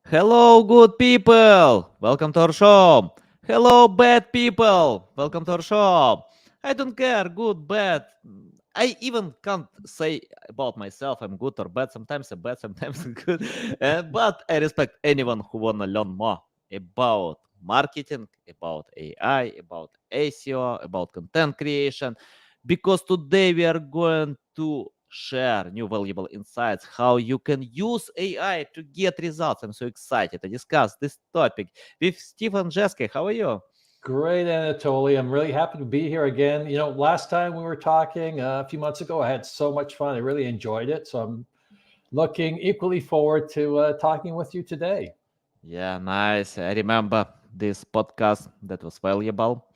Hello, good people. Welcome to our show. Hello, bad people. Welcome to our show. I don't care, good, bad. I even can't say about myself I'm good or bad. Sometimes I'm bad, sometimes I'm good. But I respect anyone who wanna learn more about marketing, about AI, about SEO, about content creation. Because today we are going to share new valuable insights how you can use AI to get results. I'm so excited to discuss this topic with Stephen Jeske. How are you? Great, Anatoly. I'm really happy to be here again. Last time we were talking a few months ago, I had so much fun. I really enjoyed it. So I'm looking equally forward to talking with you today. Yeah, nice. I remember this podcast that was valuable.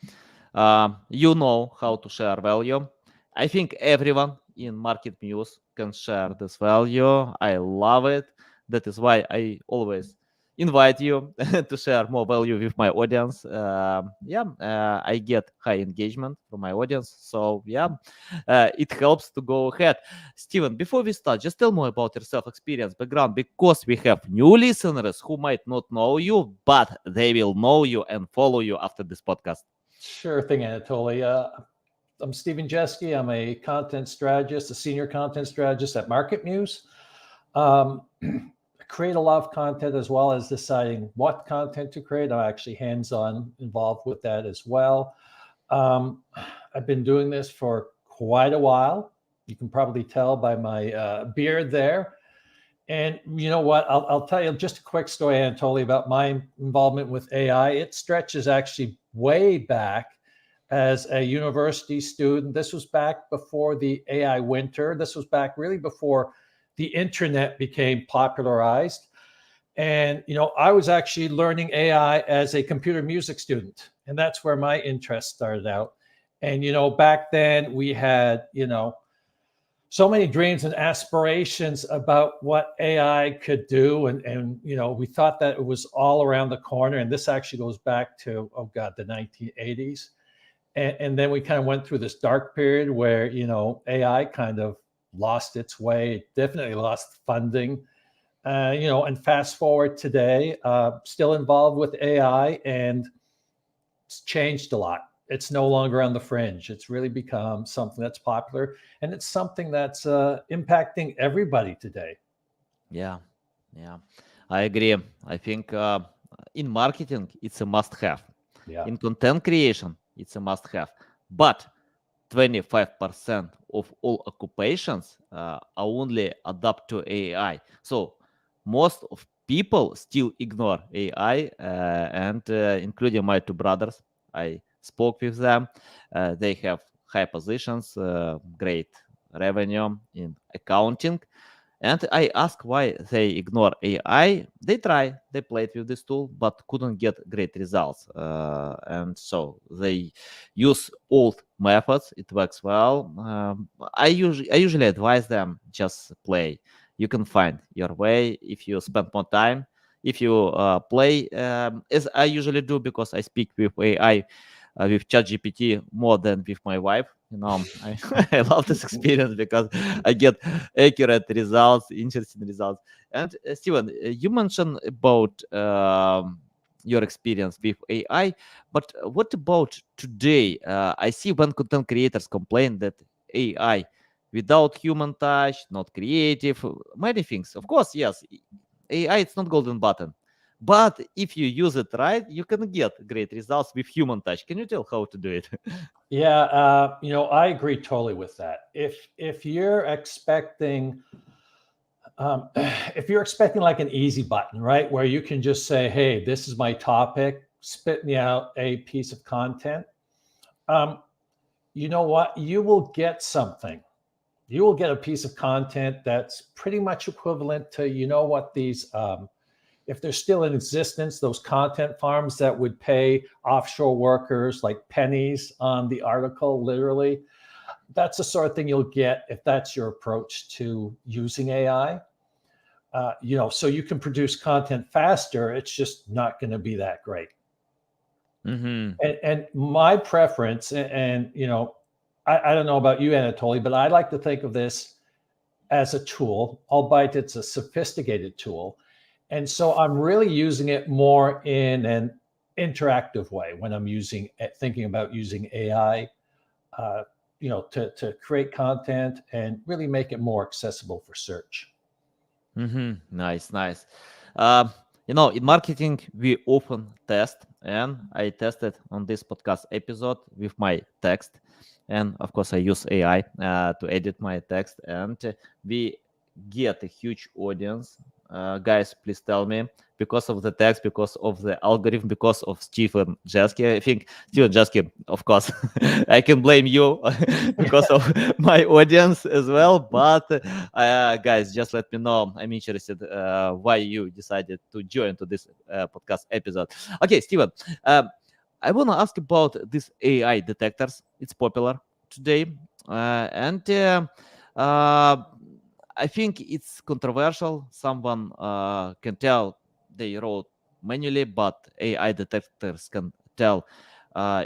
You know how to share value. I think everyone in Market Muse can share this value. I love it. That is why I always invite you to share more value with my audience. I get high engagement from my audience. So, it helps to go ahead. Steven, before we start, just tell more about your self experience background because we have new listeners who might not know you, but they will know you and follow you after this podcast. Sure thing, Anatoly. I'm Stephen Jeske. I'm a content strategist, a senior content strategist at Market Muse. I create a lot of content as well as deciding what content to create. I'm actually hands-on involved with that as well. Um, I've been doing this for quite a while. You can probably tell by my beard there. And you know what? I'll tell you just a quick story, Anatoly, about my involvement with AI. It stretches actually way back as a university student. This was back before the AI winter. This was back really before the internet became popularized. And I was actually learning AI as a computer music student, and that's where my interest started out. And back then we had so many dreams and aspirations about what AI could do, and we thought that it was all around the corner. And this actually goes back to the 1980s, and then we kind of went through this dark period where AI kind of lost its way. It definitely lost funding. And fast forward today, still involved with AI, and it's changed a lot. It's no longer on the fringe. It's really become something that's popular, and it's something that's impacting everybody today. Yeah, yeah, I agree. I think in marketing, it's a must have. Yeah. In content creation, it's a must have. But 25% of all occupations are only adapt to AI. So most of people still ignore AI, and including my two brothers, I spoke with them. They have high positions, great revenue in accounting, and I asked why they ignore AI. They played with this tool, but couldn't get great results. And so they use old methods. It works well. I usually advise them just play. You can find your way if you spend more time. If you play, as I usually do, because I speak with AI, with ChatGPT more than with my wife. I, I love this experience because I get accurate results, interesting results. And Steven, you mentioned about your experience with AI, but what about today? I see when content creators complain that AI without human touch, not creative, many things. Of course, yes, AI it's not golden button. But if you use it right, you can get great results with human touch. Can you tell how to do it? Yeah, I agree totally with that. If you're expecting if you're expecting like an easy button, right, where you can just say, "Hey, this is my topic," spit me out a piece of content. Um, you know what? You will get something. You will get a piece of content that's pretty much equivalent to what these if they're still in existence, those content farms that would pay offshore workers like pennies on the article, literally. That's the sort of thing you'll get if that's your approach to using AI. So you can produce content faster. It's just not going to be that great. Mm-hmm. And my preference, and I don't know about you, Anatoly, but I like to think of this as a tool, albeit it's a sophisticated tool. And so I'm really using it more in an interactive way when I'm thinking about using AI, to create content and really make it more accessible for search. Nice, nice. Um, in marketing, we often test, and I tested on this podcast episode with my text, and of course, I use AI to edit my text, and we get a huge audience. Guys, please tell me, because of the text, because of the algorithm, because of Stephen Jeske. I think Stephen Jeske, of course, I can blame you because of my audience as well. But guys, just let me know. I'm interested why you decided to join to this podcast episode. Okay, Stephen, I want to ask about these AI detectors. It's popular today, and uh, I think it's controversial. Someone can tell they wrote manually, but AI detectors can tell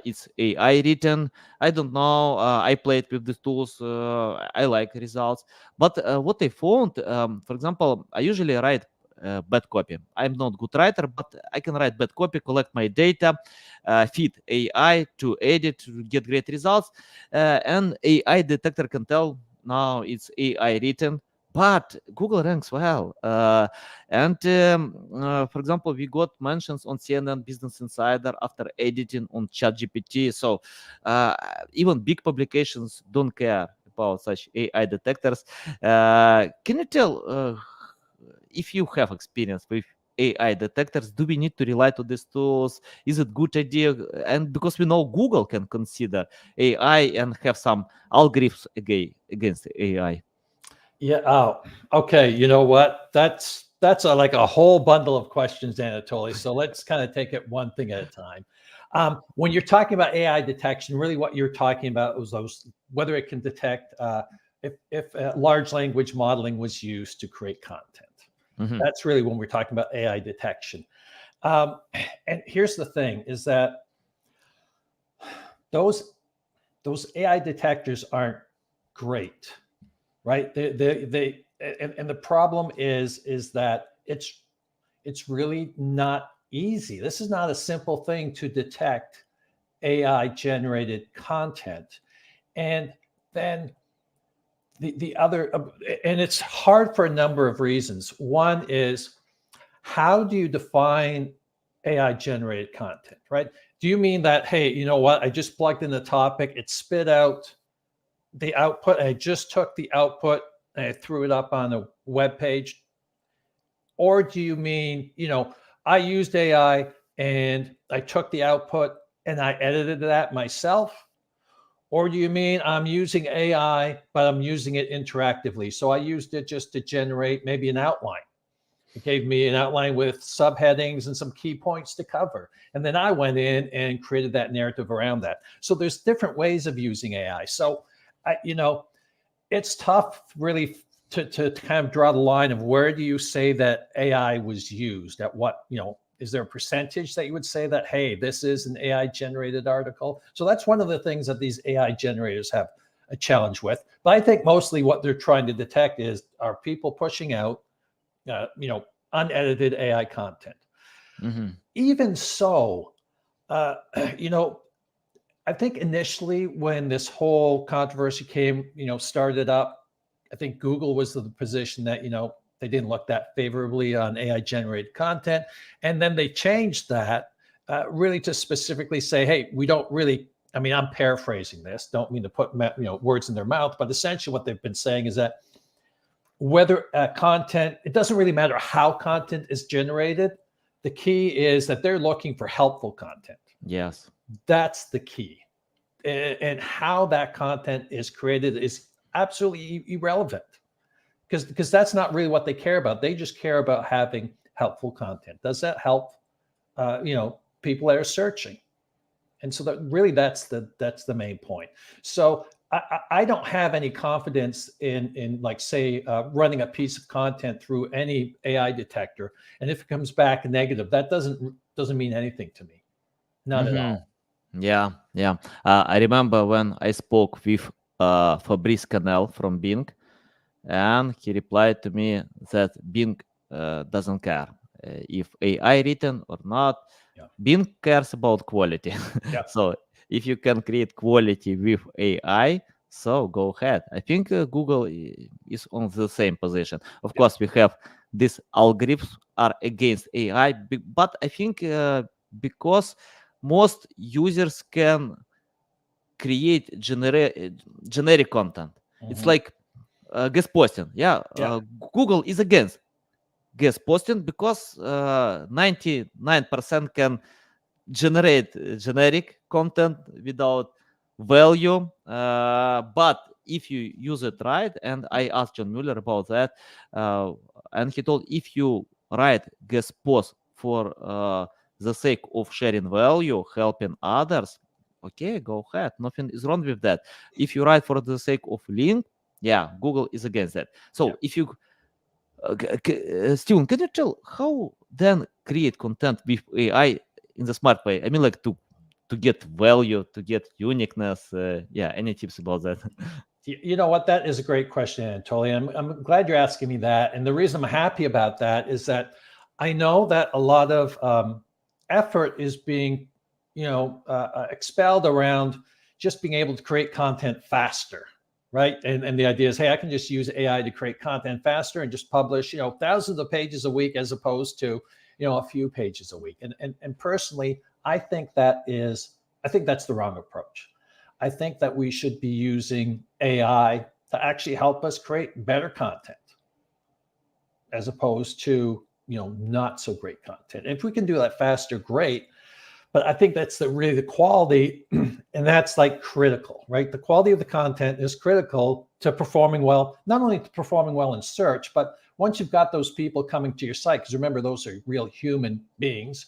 it's AI written. I don't know. I played with these tools. I like results. But what I found, for example, I usually write bad copy. I'm not good writer, but I can write bad copy, collect my data, feed AI to edit to get great results, and AI detector can tell now it's AI written, but Google ranks well. For example, we got mentions on CNN Business Insider after editing on ChatGPT. So uh, even big publications don't care about such AI detectors. Can you tell if you have experience with AI detectors, do we need to rely to these tools? Is it good idea? And because we know Google can consider AI and have some algorithms against AI. Yeah. Oh, okay. You know what? That's like a whole bundle of questions, Anatoly. So let's kind of take it one thing at a time. When you're talking about AI detection, really what you're talking about was whether it can detect if large language modeling was used to create content. Mhm. That's really when we're talking about AI detection. Um, and here's the thing: is that those those AI detectors aren't great, right? And the problem is that it's really not easy. This is not a simple thing to detect AI generated content. And then the other, and it's hard for a number of reasons. One is, how do you define AI generated content, right? Do you mean that, hey, you know what? I just plugged in the topic, it spit out the output. I just took the output and I threw it up on a web page? Or do you mean, I used AI and I took the output and I edited that myself? Or do you mean I'm using AI, but I'm using it interactively? So I used it just to generate maybe an outline. It gave me an outline with subheadings and some key points to cover. And then I went in and created that narrative around that. So there's different ways of using AI. So, it's tough really to kind of draw the line of where do you say that AI was used at what, is there a percentage that you would say that, hey, this is an AI generated article? So that's one of the things that these AI generators have a challenge with. But I think mostly what they're trying to detect are people pushing out, unedited AI content. Mhm. Even so, uh, you know, I think initially when this whole controversy started up, I think Google was in the position that, they didn't look that favorably on AI generated content. And then they changed that really to specifically say, hey, we don't really, I mean, I'm paraphrasing this, don't mean to put, words in their mouth, but essentially what they've been saying is that whether content, it doesn't really matter how content is generated. The key is that they're looking for helpful content. Yes. That's the key. And how that content is created is absolutely irrelevant, because that's not really what they care about. They just care about having helpful content. Does that help people that are searching? And so that's the main point. So I don't have any confidence in like, say, running a piece of content through any AI detector, and if it comes back negative, that doesn't mean anything to me, not at Mhm. all. Yeah, yeah. I remember when I spoke with Fabrice Canel from Bing, and he replied to me that Bing doesn't care. if AI written or not. Yeah. Bing cares about quality. Yeah. So if you can create quality with AI, so go ahead. I think Google is on the same position. Of Yeah. course, we have these algorithms are against AI, but I think because most users can create generic content. It's like guest posting. Yeah, Yeah. Google is against guest posting because 99% can generate generic content without value. But if you use it right, and I asked John Mueller about that, and he told if you write guest post for the sake of sharing value, helping others, okay, go ahead. Nothing is wrong with that. If you write for the sake of link, yeah, Google is against that. So Yeah. if you Steven, can you tell how then create content with AI in the smart way? I mean, like to get value, to get uniqueness. Yeah, any tips about that? You know what? That is a great question, Anatoly. I'm glad you're asking me that. And the reason I'm happy about that is that I know that a lot of effort is being, expelled around just being able to create content faster, right? And the idea is, hey, I can just use AI to create content faster and just publish, thousands of pages a week as opposed to, a few pages a week. And personally, I think that's the wrong approach. I think that we should be using AI to actually help us create better content as opposed to, not so great content. If we can do that faster, great. But I think that's really the quality, and that's like critical, right? The quality of the content is critical to performing well, not only to performing well in search, but once you've got those people coming to your site, because remember, those are real human beings,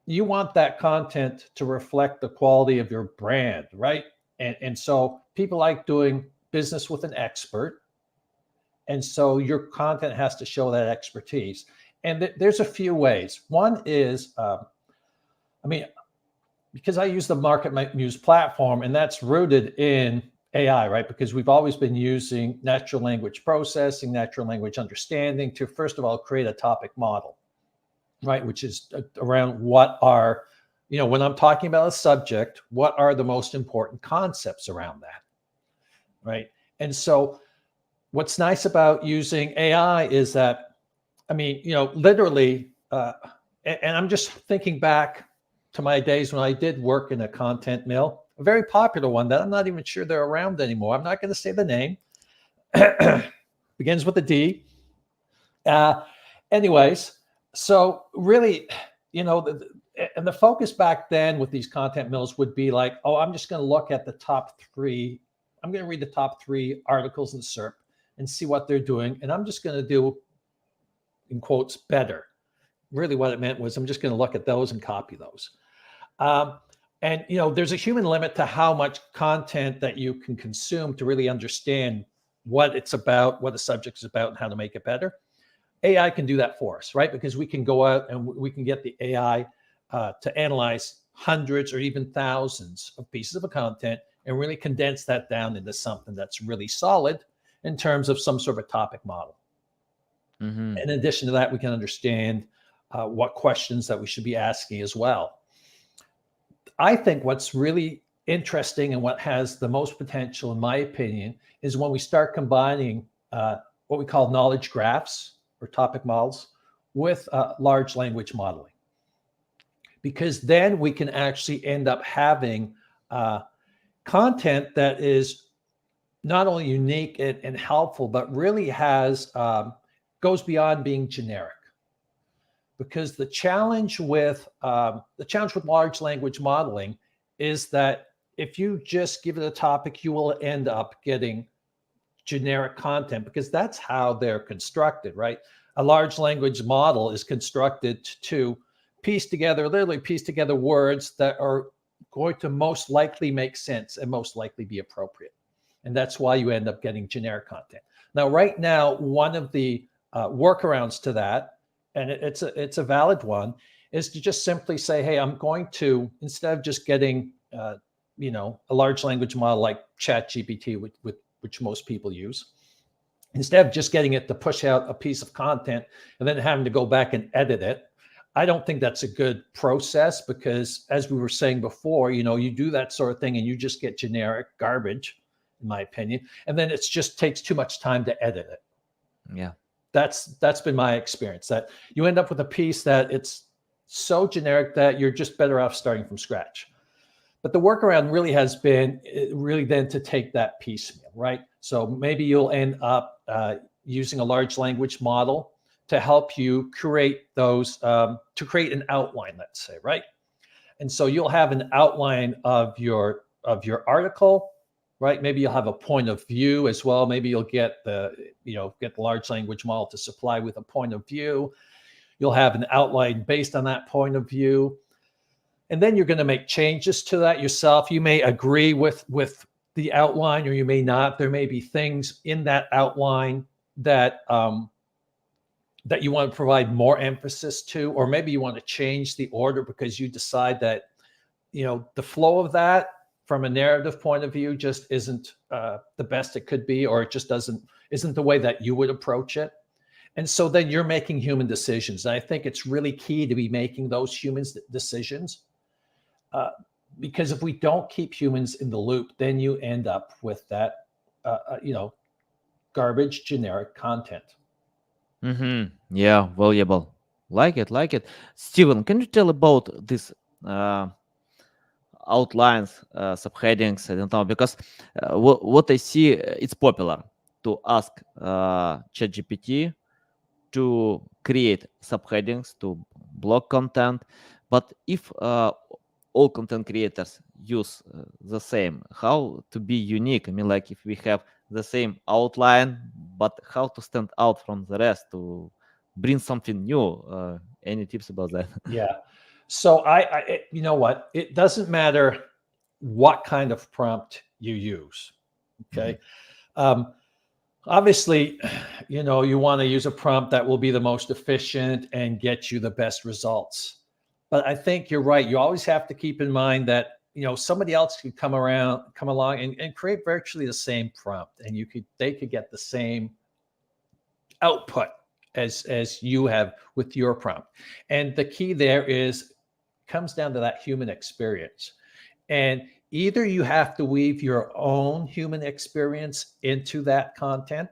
you want that content to reflect the quality of your brand, right? And so people like doing business with an expert. And so your content has to show that expertise. And there's a few ways. One is, because I use the Market Muse platform, and that's rooted in AI, right? Because we've always been using natural language processing, natural language understanding to, first of all, create a topic model, right? Which is around what are, when I'm talking about a subject, what are the most important concepts around that, right? And so what's nice about using AI is that, literally, and I'm just thinking back to my days when I did work in a content mill, a very popular one that I'm not even sure they're around anymore. I'm not going to say the name. Begins with a D. Anyways, so really, and the focus back then with these content mills would be like, oh, I'm just going to look at the top three. I'm going to read the top 3 articles in SERP and see what they're doing. And I'm just going to do, in quotes, better. Really what it meant was I'm just going to look at those and copy those. And, there's a human limit to how much content that you can consume to really understand what it's about, what the subject is about, and how to make it better. AI can do that for us, right? Because we can go out and we can get the AI to analyze hundreds or even thousands of pieces of content and really condense that down into something that's really solid in terms of some sort of a topic model. Mm-hmm. In addition to that, we can understand what questions that we should be asking as well. I think what's really interesting and what has the most potential, in my opinion, is when we start combining what we call knowledge graphs or topic models with large language modeling. Because then we can actually end up having content that is not only unique and helpful, but really has goes beyond being generic. Because the challenge with large language modeling is that if you just give it a topic, you will end up getting generic content because that's how they're constructed, right? A large language model is constructed to literally piece together words that are going to most likely make sense and most likely be appropriate. And that's why you end up getting generic content. Now, right now, one of the workarounds to that, and it's a valid one, is to just simply say, hey, I'm going to, instead of just getting, a large language model like ChatGPT, which most people use, instead of just getting it to push out a piece of content and then having to go back and edit it. I don't think that's a good process, because as we were saying before, you do that sort of thing and you just get generic garbage, in my opinion. And then it just takes too much time to edit it. Yeah. That's been my experience, that you end up with a piece that it's so generic that you're just better off starting from scratch. But the workaround really has been then to take that piecemeal, right? So maybe you'll end up using a large language model to help you create those, to create an outline, let's say, right? And so you'll have an outline of your article, right? Maybe you'll have a point of view as well. Maybe you'll get the large language model to supply with a point of view. You'll have an outline based on that point of view. And then you're going to make changes to that yourself. You may agree with the outline, or you may not. There may be things in that outline that that you want to provide more emphasis to, or maybe you want to change the order because you decide that, the flow of that from a narrative point of view just isn't the best it could be, or it just isn't the way that you would approach it. And so then you're making human decisions. And I think it's really key to be making those human decisions, because if we don't keep humans in the loop, then you end up with that, garbage generic content. Yeah, valuable. Like it. Steven, can you tell about this outlines, subheadings? I don't know, because what I see, it's popular to ask ChatGPT to create subheadings to blog content. But if all content creators use the same, how to be unique? I mean, like if we have the same outline, but how to stand out from the rest to bring something new? Any tips about that? Yeah. So I you know what? It doesn't matter what kind of prompt you use. Okay. Obviously, you want to use a prompt that will be the most efficient and get you the best results. But I think you're right. You always have to keep in mind that, somebody else could come along and create virtually the same prompt, and they could get the same output as you have with your prompt. And the key there comes down to that human experience. And either you have to weave your own human experience into that content,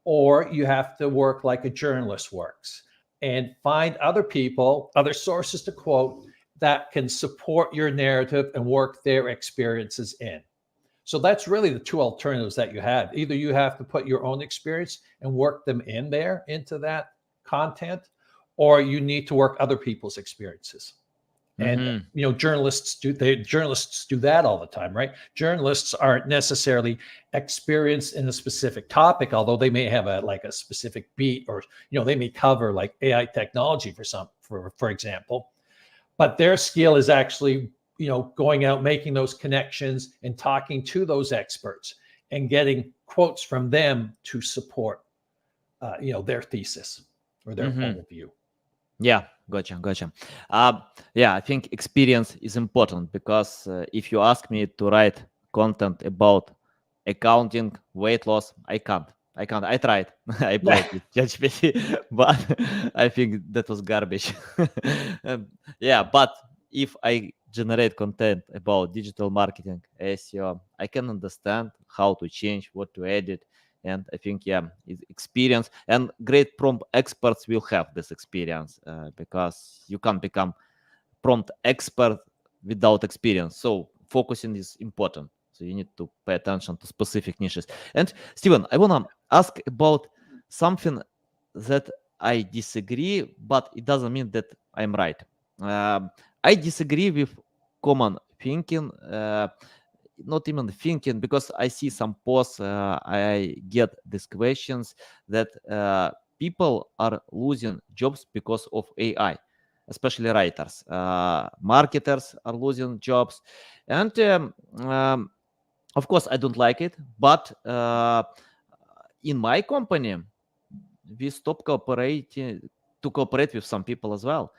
or you have to work like a journalist works and find other people, other sources to quote that can support your narrative and work their experiences in. So that's really the two alternatives that you have. Either you have to put your own experience and work them into that content, or you need to work other people's experiences. And journalists do that all the time, right? Journalists aren't necessarily experienced in a specific topic, although they may have a specific beat, or they may cover like AI technology for example. But their skill is actually going out, making those connections and talking to those experts and getting quotes from them to support their thesis or their point of view. Yeah, gotcha. I think experience is important, because if you ask me to write content about accounting, weight loss, I can't. I tried. I played with ChatGPT, but I think that was garbage. But if I generate content about digital marketing, SEO, I can understand how to change, what to edit. And I think, it's experience, and great prompt experts will have this experience, because you can't become prompt expert without experience. So focusing is important. So you need to pay attention to specific niches. And Steven, I want to ask about something that I disagree, but it doesn't mean that I'm right. I disagree with common thinking. Not even thinking, because I see some posts, I get these questions that people are losing jobs because of AI, especially writers. Marketers are losing jobs. And of course, I don't like it. But in my company, we stopped to cooperate with some people as well.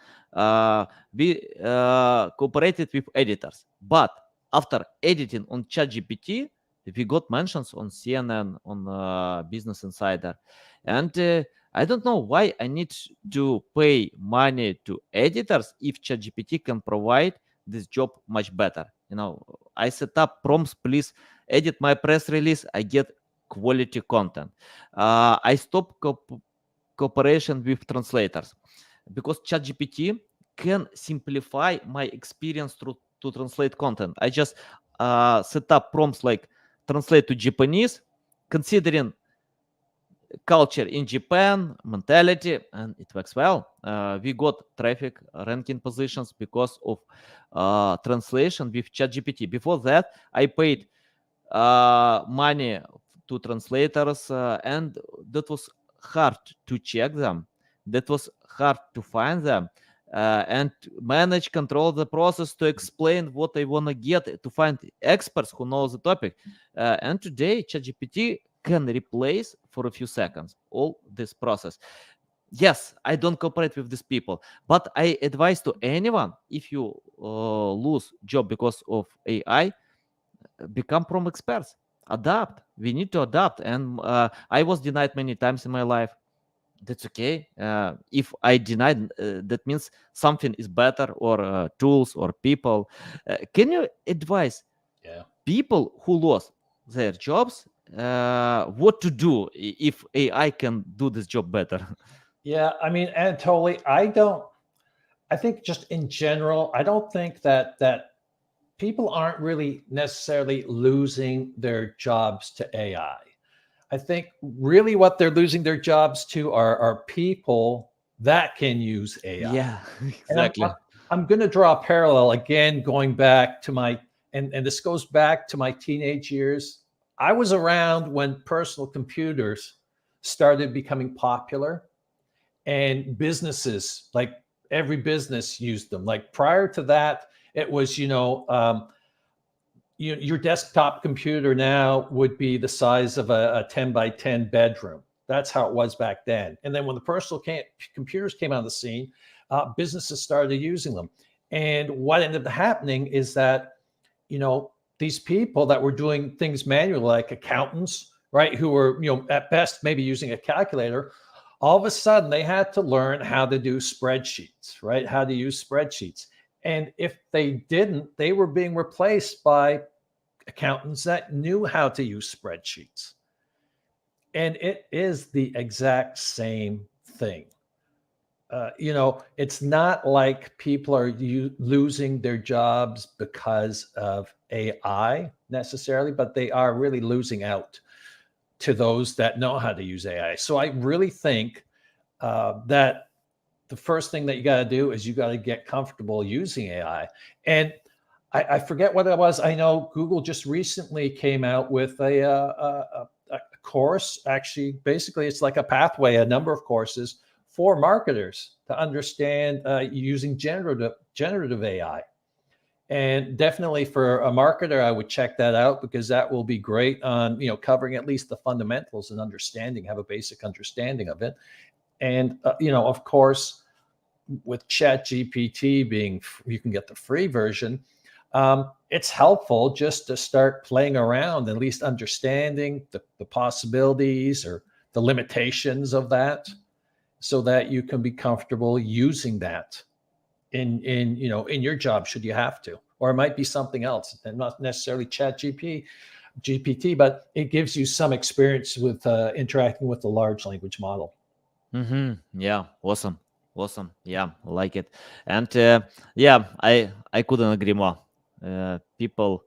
We cooperated with editors. But after editing on ChatGPT, We got mentions on CNN, on Business Insider, and I don't know why I need to pay money to editors if ChatGPT can provide this job much better. I set up prompts, please edit my press release. I get quality content. I stop cooperation with translators because ChatGPT can simplify my experience to translate content. I just set up prompts like translate to Japanese, considering culture in Japan, mentality, and it works well. We got traffic ranking positions because of translation with ChatGPT. Before that, I paid money to translators, and that was hard to check them. That was hard to find them. And manage, control the process to explain what I want to get, to find experts who know the topic. And today, ChatGPT can replace for a few seconds all this process. Yes, I don't cooperate with these people, but I advise to anyone, if you lose job because of AI, become prom experts, adapt. We need to adapt. And I was denied many times in my life. That's okay. If I denied, that means something is better, or tools or people. Can you advise people who lost their jobs what to do if AI can do this job better? Yeah, I mean, Anatoly, I think just in general, I don't think that people aren't really necessarily losing their jobs to AI. I think really what they're losing their jobs to are people that can use AI. Yeah, And exactly. I'm going to draw a parallel again, going back to and this goes back to my teenage years. I was around when personal computers started becoming popular, and businesses, like every business used them. Like prior to that, it was, your desktop computer now would be the size of a 10 by 10 bedroom. That's how it was back then. And then when the personal computers came on the scene, businesses started using them. And what ended up happening is that, these people that were doing things manually, like accountants, right, who were, at best maybe using a calculator, all of a sudden they had to learn how to do spreadsheets, right? How to use spreadsheets. And if they didn't, they were being replaced by accountants that knew how to use spreadsheets. And it is the exact same thing. It's not like people are losing their jobs because of AI necessarily, but they are really losing out to those that know how to use AI. So I really think that the first thing that you got to do is you got to get comfortable using AI. And I forget what it was. I know Google just recently came out with a course. Actually, basically, it's like a pathway, a number of courses for marketers to understand using generative AI. And definitely for a marketer, I would check that out, because that will be great on, covering at least the fundamentals and have a basic understanding of it. And, of course, with ChatGPT being, you can get the free version. It's helpful just to start playing around, at least understanding the possibilities or the limitations of that, so that you can be comfortable using that in your job, should you have to. Or it might be something else, and not necessarily GPT, but it gives you some experience with interacting with the large language model. Yeah, awesome. Yeah, like it. And yeah, I couldn't agree more. People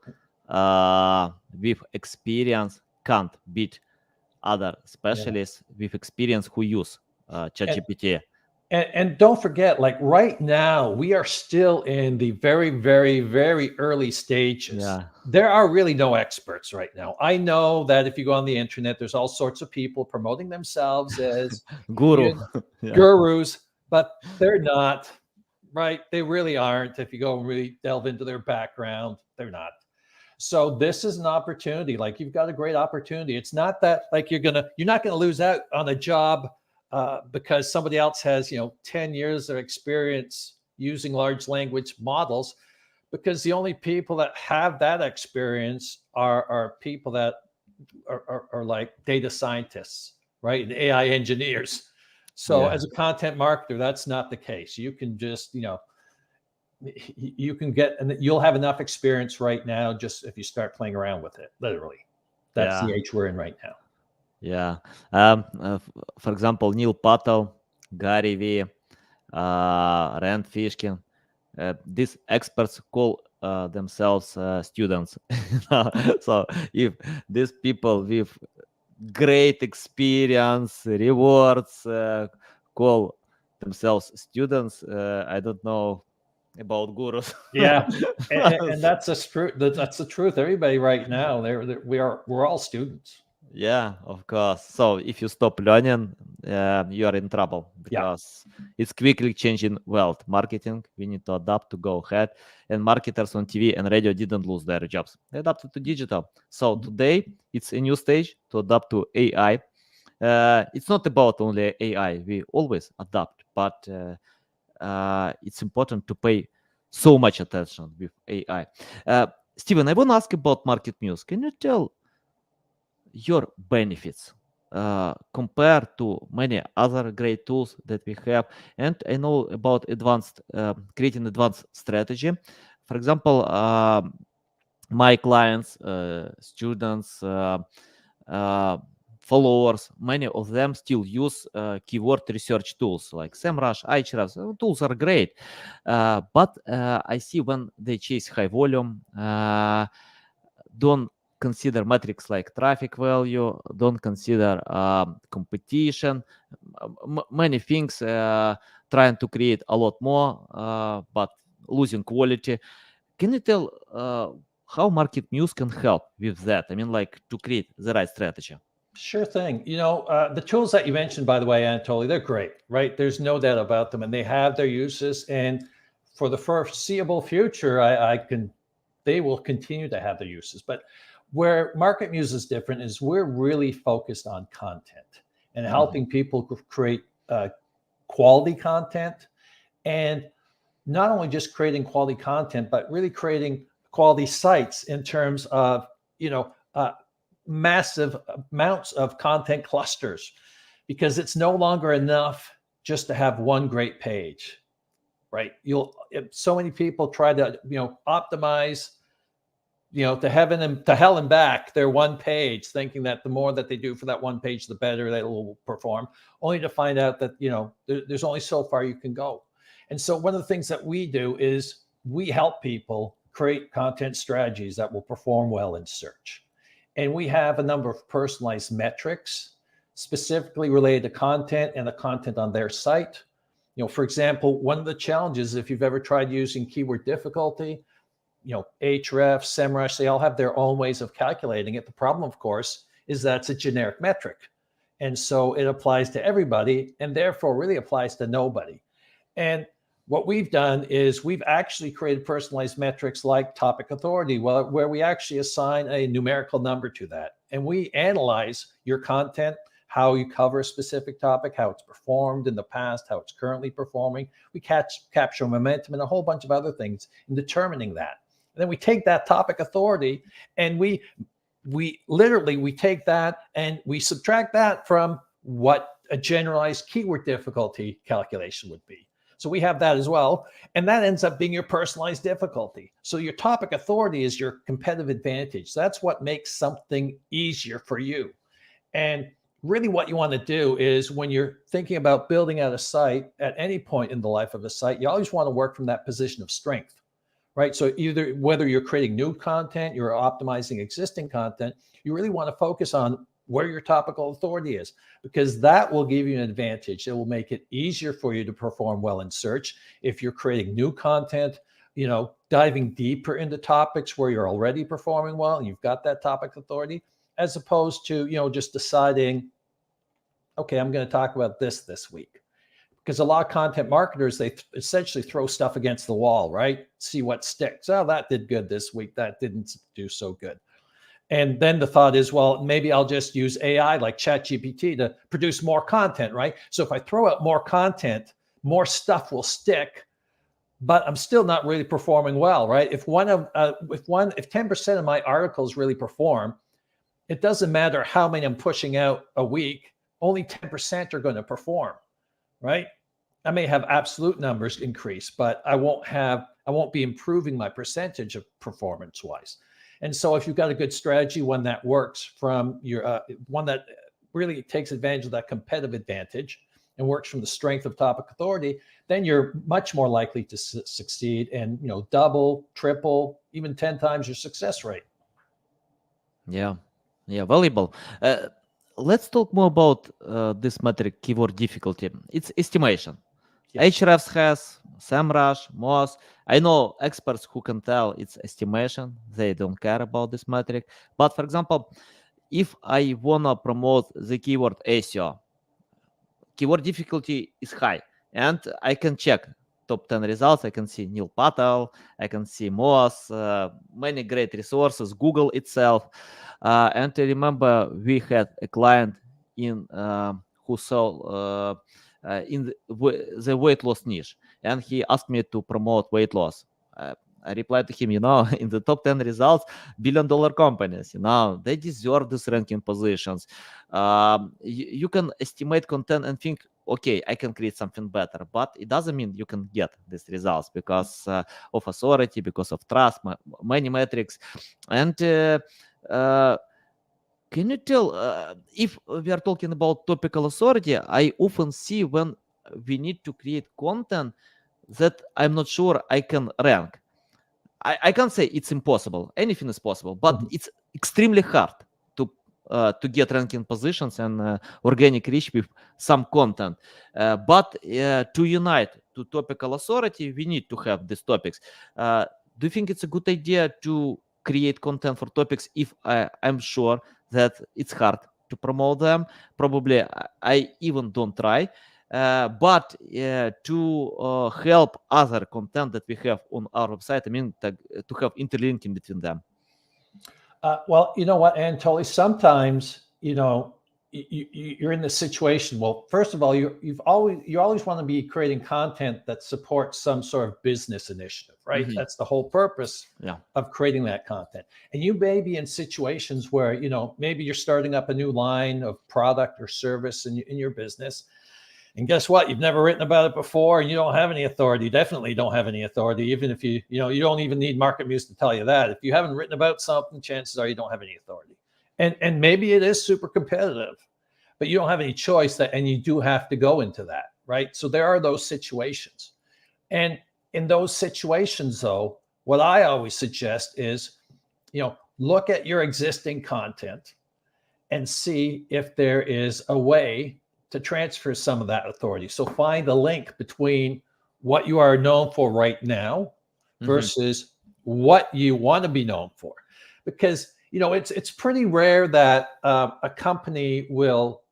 with experience can't beat other specialists with experience who use ChatGPT. And don't forget, like right now, we are still in the very, very, very early stages. Yeah. There are really no experts right now. I know that if you go on the internet, there's all sorts of people promoting themselves as Guru. Yeah. gurus, but they're not, right? They really aren't. If you go and really delve into their background, they're not. So this is an opportunity. Like, you've got a great opportunity. It's not that like you're not gonna lose out on a job because somebody else has 10 years of experience using large language models. because the only people that have that experience are people that are like data scientists, right? And AI engineers. So Yeah. as a content marketer, that's not the case. You can just, you can get, and you'll have enough experience right now just if you start playing around with it. Literally, that's the Yeah. age we're in right now. Yeah. For example, Neil Patel, Gary Vee, Rand Fishkin, these experts call themselves students. So if these people with great experience, rewards, call themselves students, I don't know about gurus. Yeah, and that's the truth. That's the truth. Everybody right now, we're all students. Yeah, of course. So if you stop learning, you are in trouble Yeah. because it's quickly changing world. Marketing, we need to adapt to go ahead. And marketers on TV and radio didn't lose their jobs. They adapted to digital. So today it's a new stage to adapt to AI. It's not about only AI. We always adapt, but it's important to pay so much attention with AI. Steven, I want to ask about Market Muse. Can you tell your benefits compared to many other great tools that we have? And I know about advanced creating advanced strategy. For example, my clients, students, followers, many of them still use keyword research tools like SEMrush, Ahrefs. Tools are great, but I see when they chase high volume, don't consider metrics like traffic value, don't consider competition, many things, trying to create a lot more, but losing quality. Can you tell how Market Muse can help with that? I mean, like to create the right strategy. Sure thing. The tools that you mentioned, by the way, Anatoly, they're great, right? There's no doubt about them, and they have their uses. And for the foreseeable future, they will continue to have their uses. But where Market Muse is different is we're really focused on content and helping people create quality content, and not only just creating quality content, but really creating quality sites in terms of, massive amounts of content clusters, because it's no longer enough just to have one great page, right? So many people try to, optimize, to hell and back their one page, thinking that the more that they do for that one page, the better they will perform, only to find out that, there's only so far you can go. And so one of the things that we do is we help people create content strategies that will perform well in search. And we have a number of personalized metrics specifically related to content and the content on their site. For example, one of the challenges, if you've ever tried using keyword difficulty, Ahrefs, SEMrush, they all have their own ways of calculating it. The problem, of course, is that it's a generic metric. And so it applies to everybody and therefore really applies to nobody. And what we've done is we've actually created personalized metrics like topic authority, where we actually assign a numerical number to that. And we analyze your content, how you cover a specific topic, how it's performed in the past, how it's currently performing. We capture momentum and a whole bunch of other things in determining that. And then we take that topic authority and we take that and we subtract that from what a generalized keyword difficulty calculation would be. So we have that as well. And that ends up being your personalized difficulty. So your topic authority is your competitive advantage. That's what makes something easier for you. And really what you want to do is when you're thinking about building out a site at any point in the life of a site, you always want to work from that position of strength, right? So either whether you're creating new content, you're optimizing existing content, you really want to focus on where your topical authority is, because that will give you an advantage. It will make it easier for you to perform well in search. If you're creating new content, diving deeper into topics where you're already performing well and you've got that topic authority, as opposed to, just deciding, okay, I'm going to talk about this week. Because a lot of content marketers, they essentially throw stuff against the wall, right? See what sticks. Oh, that did good this week. That didn't do so good. And then the thought is, well, maybe I'll just use AI like ChatGPT to produce more content, right? So if I throw out more content, more stuff will stick. but I'm still not really performing well, right? If 10% of my articles really perform, it doesn't matter how many I'm pushing out a week, only 10% are going to perform, right? I may have absolute numbers increase, but I won't be improving my percentage of performance wise. And so if you've got a good strategy, one that works from your, one that really takes advantage of that competitive advantage and works from the strength of topic authority, then you're much more likely to succeed and, double, triple, even 10 times your success rate. Yeah, yeah, valuable. Let's talk more about this metric, keyword difficulty. It's estimation. Yes. Ahrefs has SEMrush, Moz. I know experts who can tell it's estimation. They don't care about this metric. But for example, if I wanna promote the keyword SEO, keyword difficulty is high, and I can check top 10 results. I can see Neil Patel, I can see Moz, many great resources, Google itself. And I remember we had a client in who sold in the weight loss niche, and he asked me to promote weight loss. I replied to him, in the top 10 results, billion-dollar companies, they deserve these ranking positions. You can estimate content and think, okay, I can create something better, but it doesn't mean you can get these results because of authority, because of trust, many metrics. And can you tell if we are talking about topical authority? I often see when we need to create content that I'm not sure I can rank. I can't say it's impossible. Anything is possible, but it's extremely hard to get ranking positions and organic reach with some content. But to unite to topical authority, we need to have these topics. Do you think it's a good idea to create content for topics if I'm sure that it's hard to promote them? Probably I even don't try. But to help other content that we have on our website, I mean, to have interlinking between them. Well, you know what, Anatoly, sometimes, you're in this situation. Well, first of all, you always want to be creating content that supports some sort of business initiative, right? Mhm. That's the whole purpose Yeah. of creating that content. And you may be in situations where, maybe you're starting up a new line of product or service in your business. And guess what? You've never written about it before, and you don't have any authority. You definitely don't have any authority, even if you don't even need Market Muse to tell you that. If you haven't written about something, chances are you don't have any authority. And maybe it is super competitive, but you don't have any choice, and you do have to go into that, right? So there are those situations. And in those situations, though, what I always suggest is, look at your existing content and see if there is a way to transfer some of that authority. So find a link between what you are known for right now versus what you want to be known for. Because, it's pretty rare that a company will,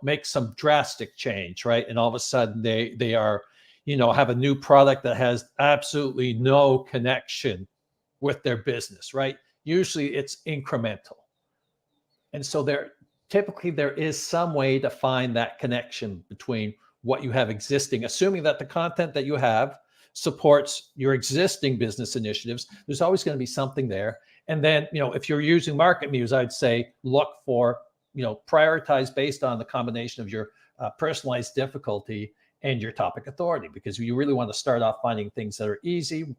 make some drastic change, right? And all of a sudden they are, have a new product that has absolutely no connection with their business, right? Usually it's incremental. And so typically there is some way to find that connection between what you have existing, assuming that the content that you have supports your existing business initiatives. There's always going to be something there. And then, if you're using Market Muse, I'd say look for, prioritize based on the combination of your personalized difficulty and your topic authority, because you really want to start off finding things that are easy,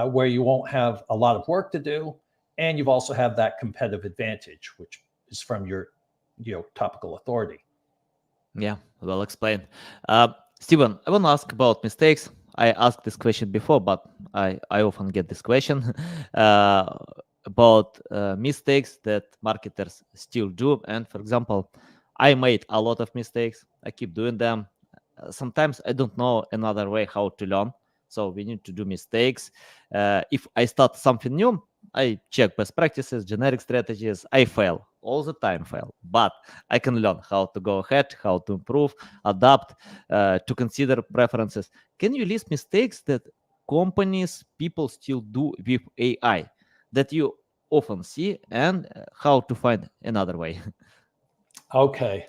where you won't have a lot of work to do. And you've also have that competitive advantage, which is from your topical authority. Yeah, well explained. Steven, I want to ask about mistakes. I asked this question before, but I often get this question about mistakes that marketers still do. And for example, I made a lot of mistakes. I keep doing them. Sometimes I don't know another way how to learn. So we need to do mistakes. If I start something new, I check best practices, generic strategies. I fail all the time, but I can learn how to go ahead, how to improve, adapt, to consider preferences. Can you list mistakes that companies, people still do with AI that you often see, and how to find another way? Okay.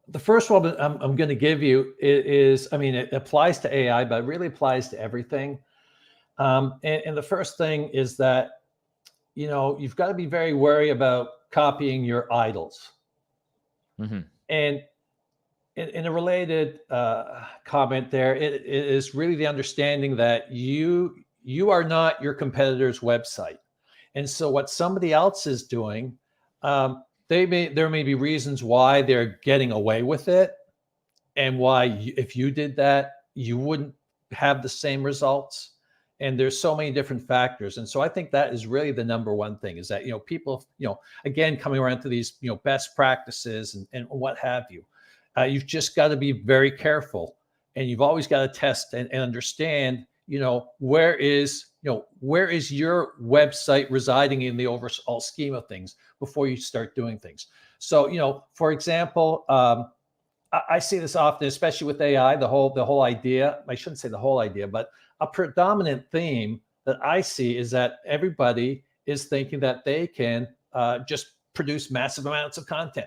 The first one I'm going to give you is, I mean, it applies to AI, but it really applies to everything. And the first thing is that, you've got to be very wary about copying your idols. Mm-hmm. And in a related comment there, it is really the understanding that you are not your competitor's website. And so what somebody else is doing, there may be reasons why they're getting away with it, and why if you did that, you wouldn't have the same results. And there's so many different factors. And so I think that is really the number one thing, is that, people, again, coming around to these, best practices and what have you, you've just got to be very careful, and you've always got to test and understand, where is your website residing in the overall scheme of things before you start doing things. So, for example, I see this often, especially with AI, the whole idea, I shouldn't say the whole idea, but a predominant theme that I see is that everybody is thinking that they can just produce massive amounts of content.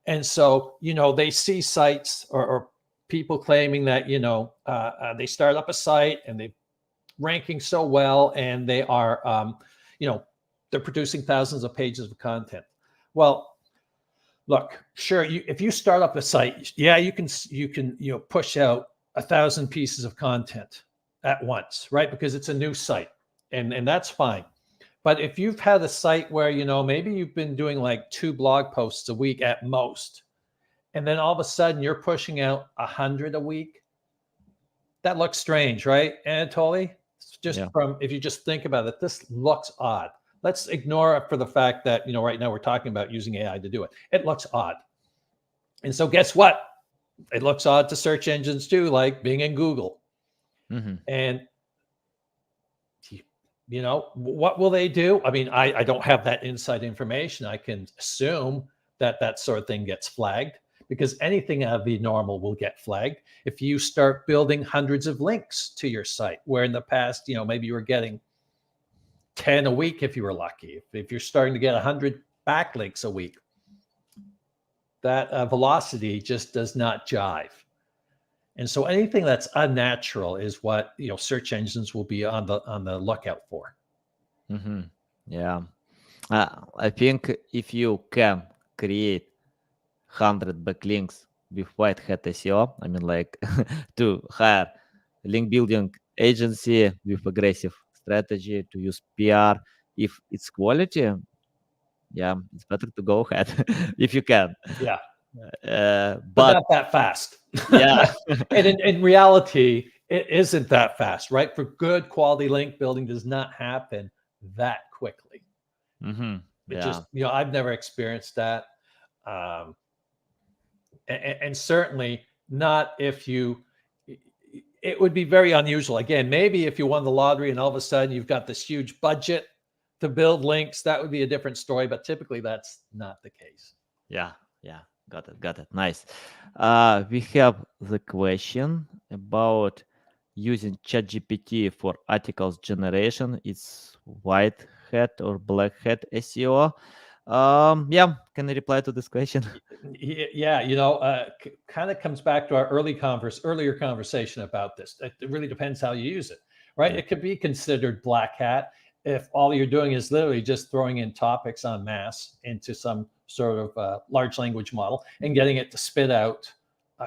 And so, they see sites or people claiming that, they start up a site and they're ranking so well, and they are, they're producing thousands of pages of content. Well, look, sure, if you start up a site, yeah, you can push out 1,000 pieces of content at once, right? Because it's a new site, and that's fine. But if you've had a site where, maybe you've been doing like 2 blog posts a week at most, and then all of a sudden you're pushing out 100 a week, that looks strange, right, Anatoly? Just if you just think about it, this looks odd. Let's ignore it for the fact that, right now we're talking about using AI to do it. It looks odd. And so guess what? It looks odd to search engines too, like Bing and Google. Mm-hmm. And, what will they do? I mean, I don't have that inside information. I can assume that sort of thing gets flagged, because anything out of the normal will get flagged. If you start building hundreds of links to your site, where in the past, maybe you were getting 10 a week if you were lucky. If you're starting to get 100 backlinks a week, that velocity just does not jive. And so anything that's unnatural is what, search engines will be on the lookout for. Mm-hmm. Yeah. I think if you can create 100 backlinks with white hat SEO, I mean, like to hire link building agency with aggressive strategy, to use PR, if it's quality, yeah, it's better to go ahead if you can. Yeah. But not that fast. Yeah. And in reality, it isn't that fast, right? For good quality link building does not happen that quickly. Mm-hmm. It just, I've never experienced that. And certainly not if it would be very unusual. Again, maybe if you won the lottery and all of a sudden you've got this huge budget to build links, that would be a different story. But typically that's not the case. Yeah. Got it. Nice. We have the question about using ChatGPT for articles generation. It's white hat or black hat SEO. Can I reply to this question? Yeah, kind of comes back to our earlier conversation about this. It really depends how you use it, right? Yeah. It could be considered black hat if all you're doing is literally just throwing in topics en masse into some sort of large language model and getting it to spit out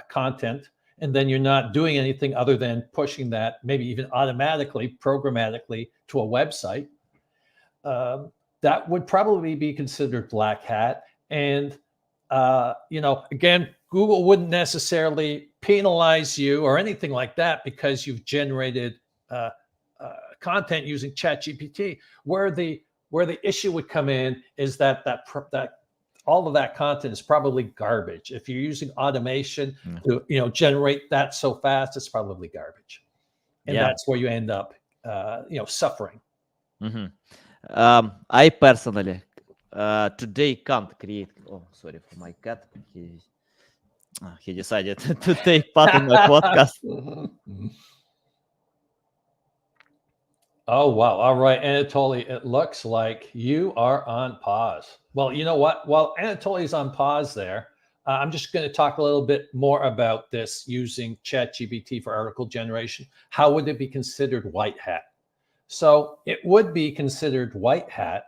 content, and then you're not doing anything other than pushing that, maybe even automatically, programmatically, to a website. That would probably be considered black hat. And again, Google wouldn't necessarily penalize you or anything like that because you've generated content using ChatGPT. Where the issue would come in is that all of that content is probably garbage. If you're using automation to generate that so fast, it's probably garbage, and that's where you end up suffering. Mm-hmm. I personally today can't create. Oh, sorry for my cat. He decided to take part in my podcast. Oh, wow. All right, Anatoly, it looks like you are on pause. Well, you know what? While Anatoly's on pause there, I'm just going to talk a little bit more about this using ChatGPT for article generation. How would it be considered white hat? So it would be considered white hat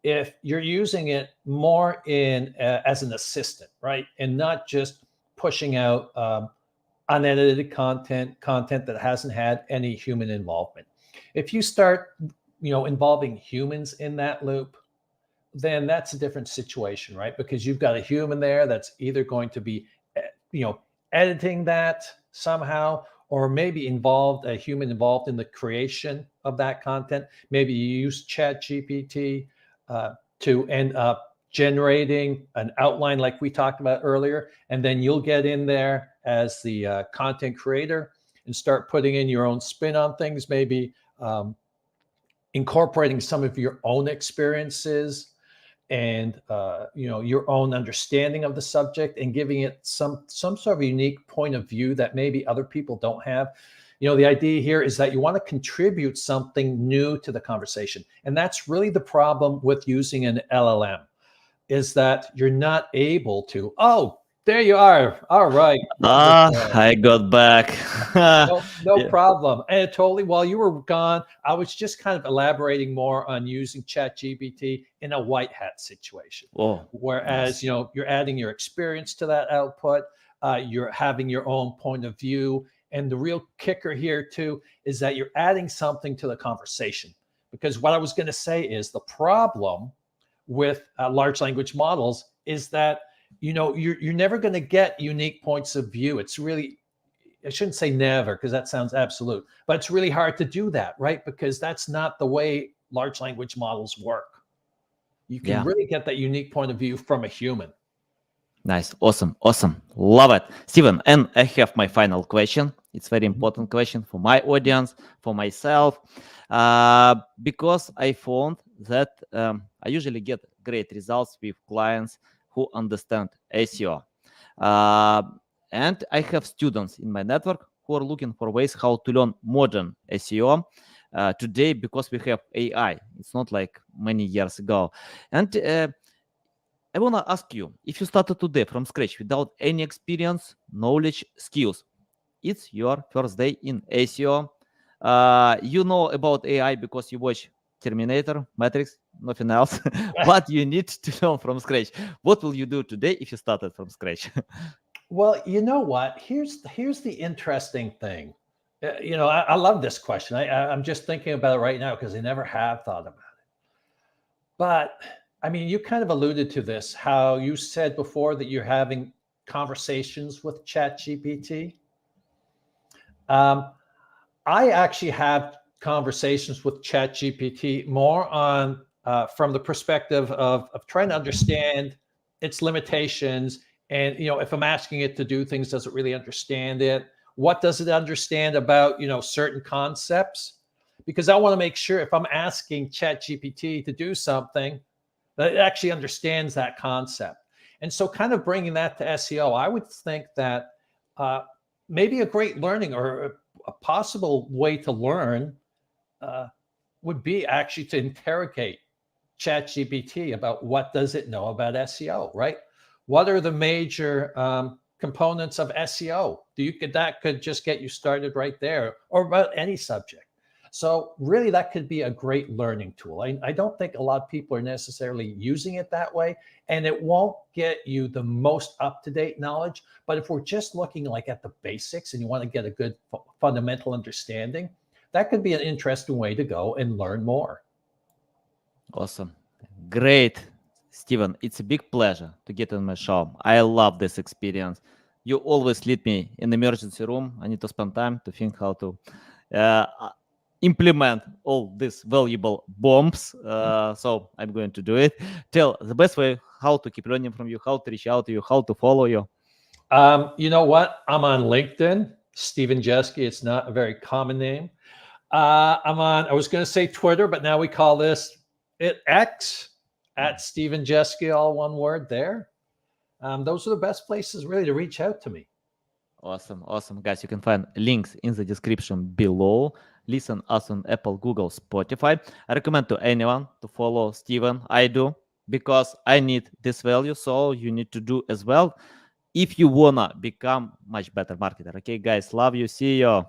if you're using it more in as an assistant, right? And not just pushing out unedited content that hasn't had any human involvement. If you start, involving humans in that loop, then that's a different situation, right? Because you've got a human there that's either going to be, editing that somehow, or maybe a human involved in the creation of that content. Maybe you use ChatGPT to end up generating an outline like we talked about earlier, and then you'll get in there as the content creator and start putting in your own spin on things, maybe incorporating some of your own experiences and your own understanding of the subject, and giving it some sort of unique point of view that maybe other people don't have. The idea here is that you want to contribute something new to the conversation, and that's really the problem with using an LLM, is that you're not able to. Oh, there you are. All right. I got back. No Yeah. problem. And totally, while you were gone, I was just kind of elaborating more on using ChatGPT in a white hat situation. Oh, Whereas, nice. you're adding your experience to that output, you're having your own point of view. And the real kicker here, too, is that you're adding something to the conversation. Because what I was going to say is the problem with large language models is that, you're never going to get unique points of view. It's really, I shouldn't say never, because that sounds absolute, but it's really hard to do that, right? Because that's not the way large language models work. You can Yeah. really get that unique point of view from a human. Nice. Awesome. Love it. Steven, and I have my final question. It's very important question for my audience, for myself, because I found that I usually get great results with clients who understand SEO. And I have students in my network who are looking for ways how to learn modern SEO today, because we have AI. It's not like many years ago. And I want to ask you, if you started today from scratch without any experience, knowledge, skills, it's your first day in SEO. You know about AI because you watch Terminator, Matrix, nothing else, but you need to learn from scratch. What will you do today if you started from scratch? Well, you know what? Here's the interesting thing. I love this question. I'm just thinking about it right now because I never have thought about it. But I mean, you kind of alluded to this, how you said before that you're having conversations with ChatGPT. I actually have conversations with ChatGPT more on from the perspective of trying to understand its limitations. And, if I'm asking it to do things, does it really understand it? What does it understand about, certain concepts? Because I want to make sure if I'm asking ChatGPT to do something, that it actually understands that concept. And so kind of bringing that to SEO, I would think that maybe a great learning or a possible way to learn would be actually to interrogate ChatGPT about what does it know about SEO, right? What are the major components of SEO? That could just get you started right there, or about any subject. So really, that could be a great learning tool. I don't think a lot of people are necessarily using it that way, and it won't get you the most up-to-date knowledge. But if we're just looking like at the basics and you want to get a good fundamental understanding, that could be an interesting way to go and learn more. Awesome. Great, Steven. It's a big pleasure to get on my show. I love this experience. You always lead me in the emergency room. I need to spend time to think how to implement all these valuable bombs. So I'm going to do it. Tell the best way how to keep learning from you, how to reach out to you, how to follow you. You know what? I'm on LinkedIn, Steven Jeske. It's not a very common name. I'm on, I was going to say Twitter, but now we call this X at Steven Jeske, all one word there. Those are the best places really to reach out to me. Awesome. Guys, you can find links in the description below. Listen us on Apple, Google, Spotify. I recommend to anyone to follow Steven. I do, because I need this value, so you need to do as well. if you wanna become much better marketer. Okay, guys, love you. See you.